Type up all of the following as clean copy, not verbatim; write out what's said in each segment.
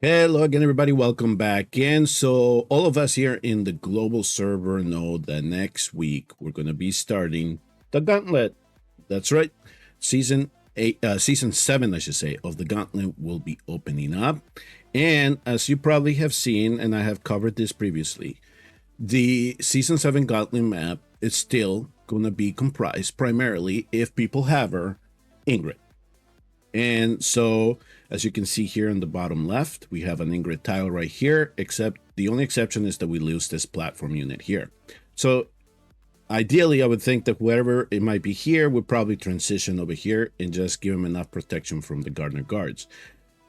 Hello again, everybody. Welcome back in. So, all of us here in the global server know that next week we're going to be starting the Gauntlet. That's right. Season 7, I should say, of the Gauntlet will be opening up. And as you probably have seen, and I have covered this previously, the Season 7 Gauntlet map is still going to be comprised primarily, if people have her, Ingrid. And so, as you can see here in the bottom left, we have an Ingrid tile right here, except the only exception is that we lose this platform unit here. So ideally, I would think that whoever it might be here would probably transition over here and just give them enough protection from the Gardener guards.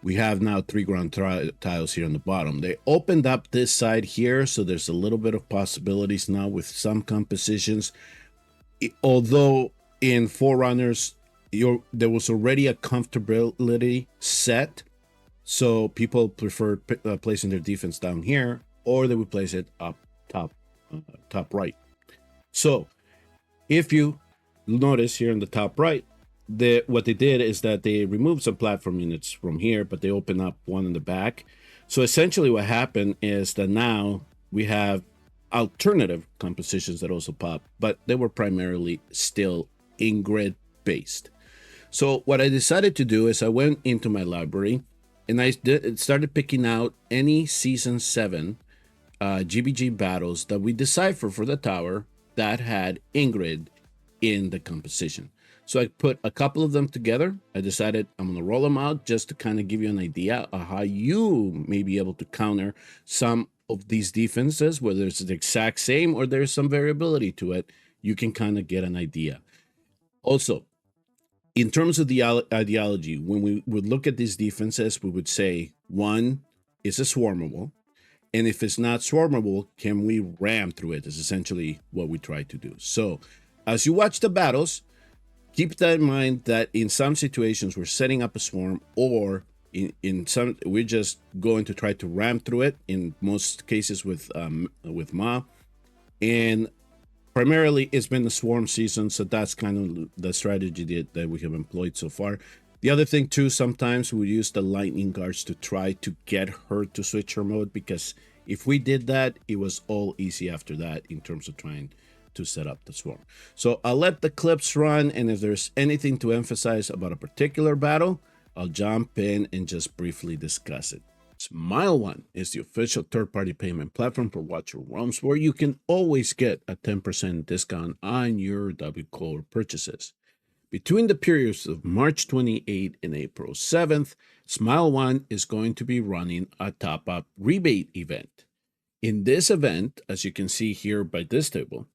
We have now 3 ground tiles here on the bottom. They opened up this side here, so there's a little bit of possibilities now with some compositions. Although in Forerunners, there was already a comfortability set, so people preferred placing their defense down here, or they would place it up top right. So if you notice here in the top right, what they did is that they removed some platform units from here, but they opened up one in the back. So essentially what happened is that now we have alternative compositions that also pop, but they were primarily still Ingrid-based. So what I decided to do is I went into my library and I started picking out any Season 7 GvG battles that we decipher for the tower that had Ingrid in the composition. So I put a couple of them together. I decided I'm going to roll them out just to kind of give you an idea of how you may be able to counter some of these defenses, whether it's the exact same or there's some variability to it. You can kind of get an idea. Also, in terms of the ideology, when we would look at these defenses, we would say one is a swarmable, and if it's not swarmable, can we ram through it? Is essentially what we try to do. So as you watch the battles, keep that in mind that in some situations we're setting up a swarm, or in some we're just going to try to ram through it, in most cases with Maul. And primarily it's been the swarm season, so that's kind of the strategy that we have employed so far. The other thing too, sometimes we use the lightning guards to try to get her to switch her mode, because if we did that, it was all easy after that in terms of trying to set up the swarm. So I'll let the clips run, and if there's anything to emphasize about a particular battle, I'll jump in and just briefly discuss it. SmileOne is the official third-party payment platform for Watcher of Realms, where you can always get a 10% discount on your W Core purchases. Between the periods of March 28 and April 7th, SmileOne is going to be running a top-up rebate event. In this event, as you can see here by this table,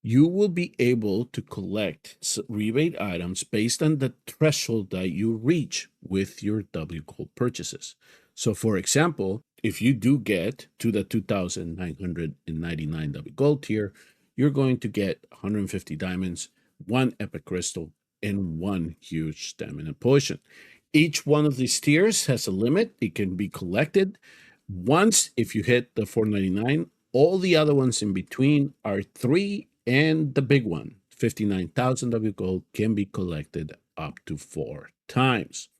you will be able to collect rebate items based on the threshold that you reach with your W Gold purchases. So for example, if you do get to the 2,999 W Gold tier, you're going to get 150 diamonds, 1 epic crystal, and 1 huge stamina potion. Each one of these tiers has a limit. It can be collected once if you hit the 499. All the other ones in between are 3, and the big one, 59,000 W Gold, can be collected up to 4 times.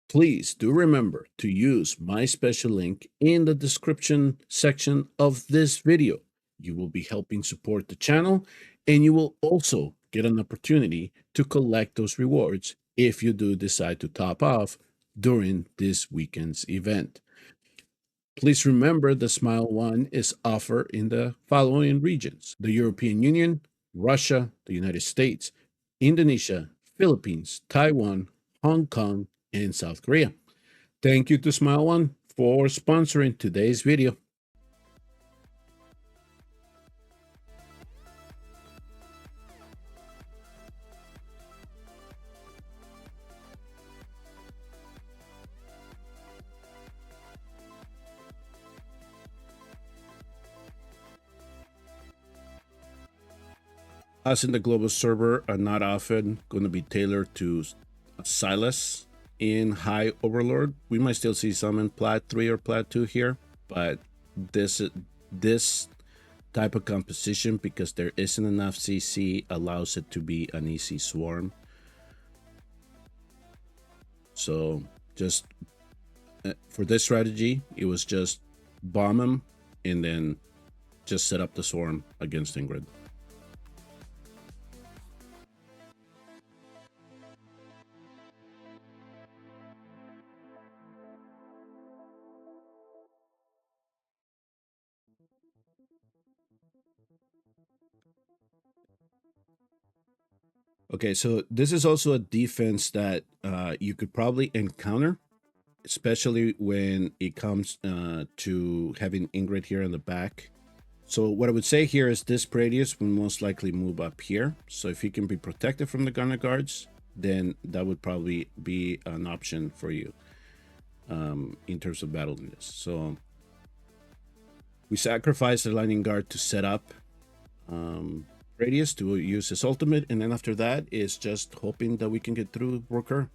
Please do remember to use my special link in the description section of this video. You will be helping support the channel, and you will also get an opportunity to collect those rewards if you do decide to top off during this weekend's event. Please remember the SmileOne is offered in the following regions: the European Union, Russia, the United States, Indonesia, Philippines, Taiwan, Hong Kong, and South Korea. Thank you to SmileOne for sponsoring today's video. Us in the global server are not often going to be tailored to Silas in High Overlord. We might still see some in Plat 3 or Plat 2 here, but this type of composition, because there isn't enough CC, allows it to be an easy swarm. So just for this strategy, it was just bomb him and then just set up the swarm against Ingrid. Okay, so this is also a defense that you could probably encounter, especially when it comes to having Ingrid here in the back. So what I would say here is this Pradius will most likely move up here. So if he can be protected from the Gauntlet guards, then that would probably be an option for you in terms of battling this. So we sacrifice the Lightning Guard to set up Radius to use his ultimate, and then after that is just hoping that we can get through Worker.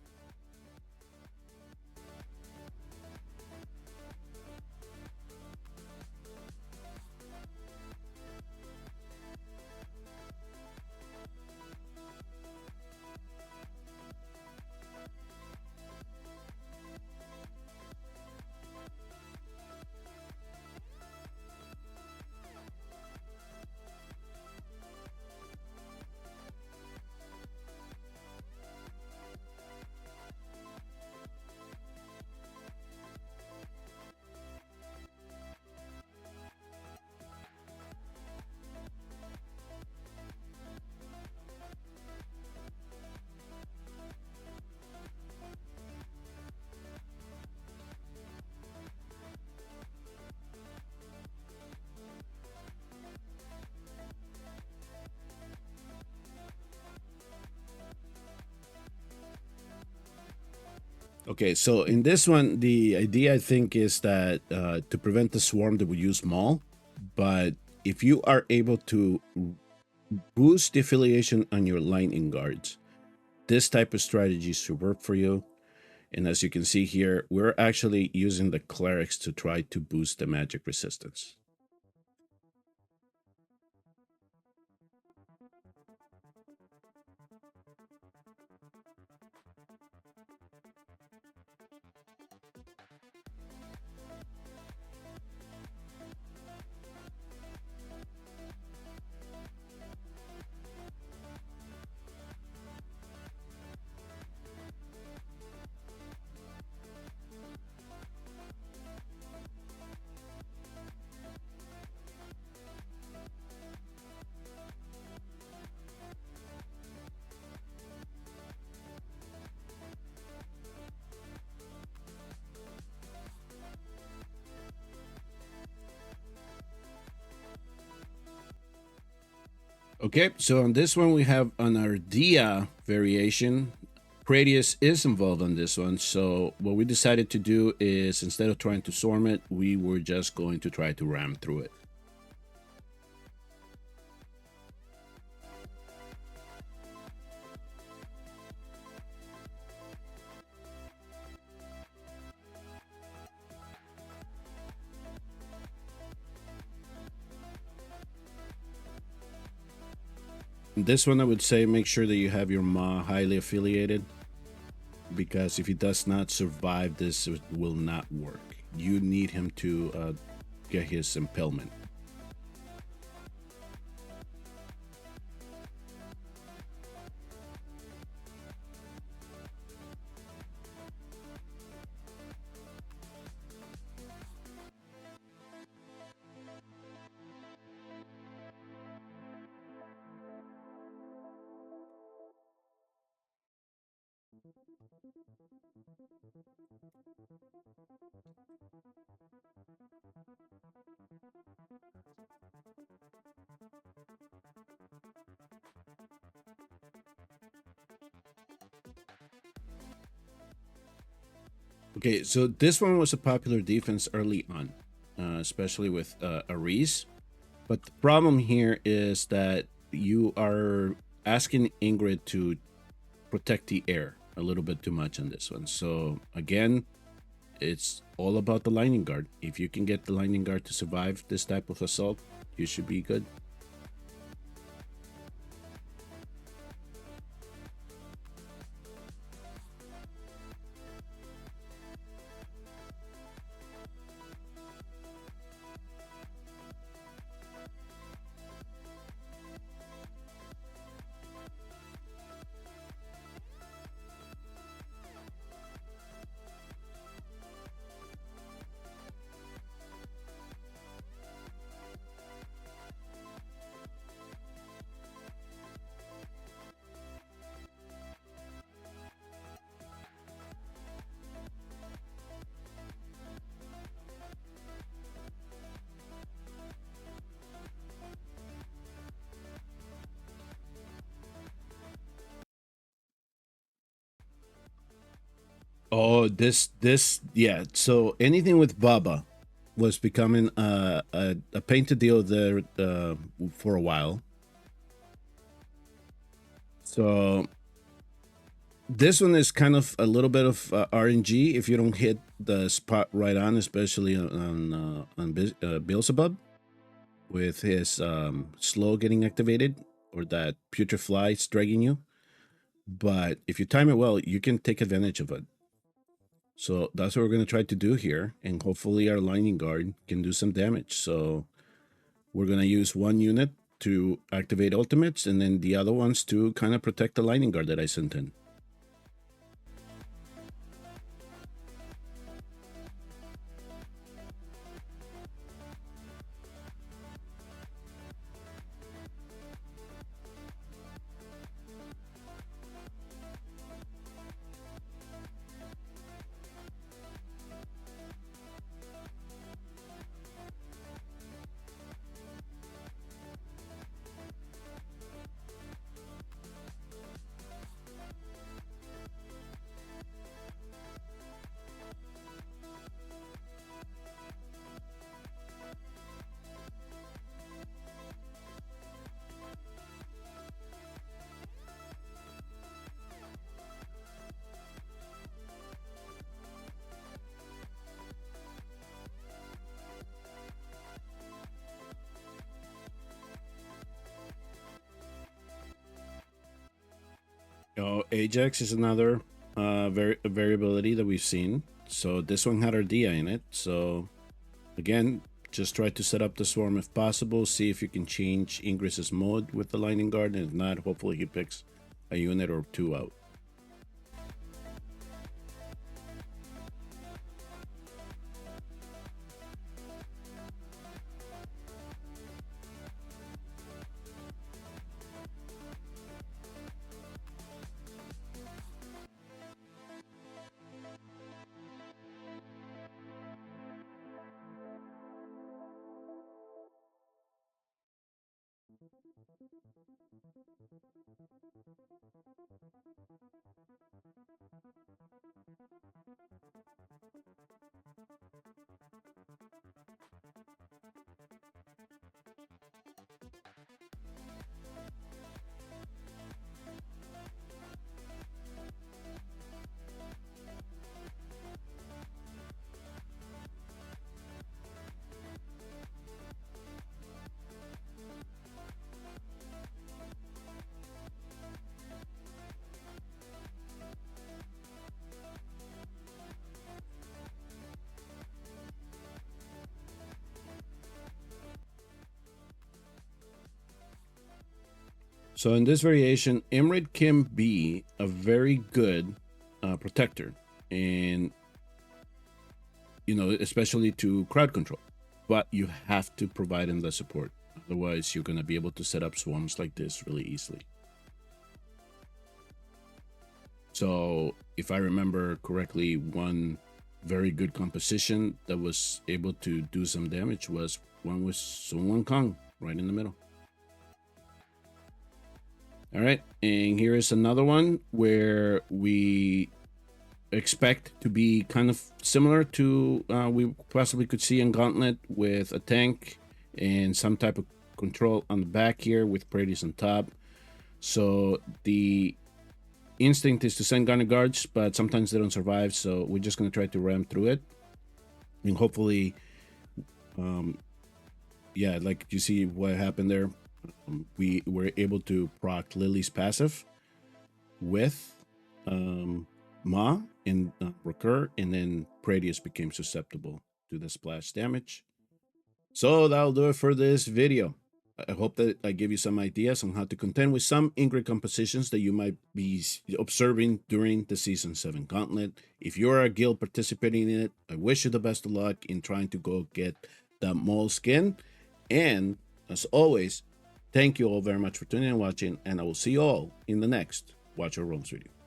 Okay, so in this one, the idea I think is that to prevent the swarm, they will use Maul. But if you are able to boost the affiliation on your lightning guards, this type of strategy should work for you. And as you can see here, we're actually using the clerics to try to boost the magic resistance. Okay, so on this one, we have an Ardea variation. Pradius is involved on this one. So what we decided to do is instead of trying to swarm it, we were just going to try to ram through it. This one, I would say make sure that you have your Ma highly affiliated, because if he does not survive this, it will not work. You need him to get his impalement. Okay, so this one was a popular defense early on, especially with Ares. But the problem here is that you are asking Ingrid to protect the air a little bit too much on this one. So again, it's all about the lightning guard. If you can get the lightning guard to survive this type of assault, you should be good. Oh, yeah. So anything with Baba was becoming a painted deal there for a while. So this one is kind of a little bit of RNG if you don't hit the spot right on, especially on Beelzebub with his slow getting activated or that putrid fly dragging you. But if you time it well, you can take advantage of it. So that's what we're going to try to do here, and hopefully our lightning guard can do some damage. So we're going to use one unit to activate ultimates, and then the other ones to kind of protect the lightning guard that I sent in. Ajax is another variability that we've seen. So this one had our Dia in it. So again, just try to set up the swarm if possible. See if you can change Ingrid's mode with the lightning guard, and if not, hopefully he picks a unit or two out. So in this variation, Ingrid can be a very good protector, and especially to crowd control. But you have to provide him the support. Otherwise, you're going to be able to set up swarms like this really easily. So if I remember correctly, one very good composition that was able to do some damage was one with SmileOne Kong right in the middle. All right, and here is another one where we expect to be kind of similar to we possibly could see in Gauntlet, with a tank and some type of control on the back here with Prades on top. So the instinct is to send gunner guards, but sometimes they don't survive, so we're just going to try to ram through it, and hopefully yeah, like you see what happened there. We were able to proc Lily's passive with Ma and recur, and then Prades became susceptible to the splash damage. So that'll do it for this video. I hope that I give you some ideas on how to contend with some Ingrid compositions that you might be observing during the Season 7 Gauntlet. If you're a guild participating in it, I wish you the best of luck in trying to go get that Maul skin. And as always, thank you all very much for tuning in and watching, and I will see you all in the next Watch Your Realms video.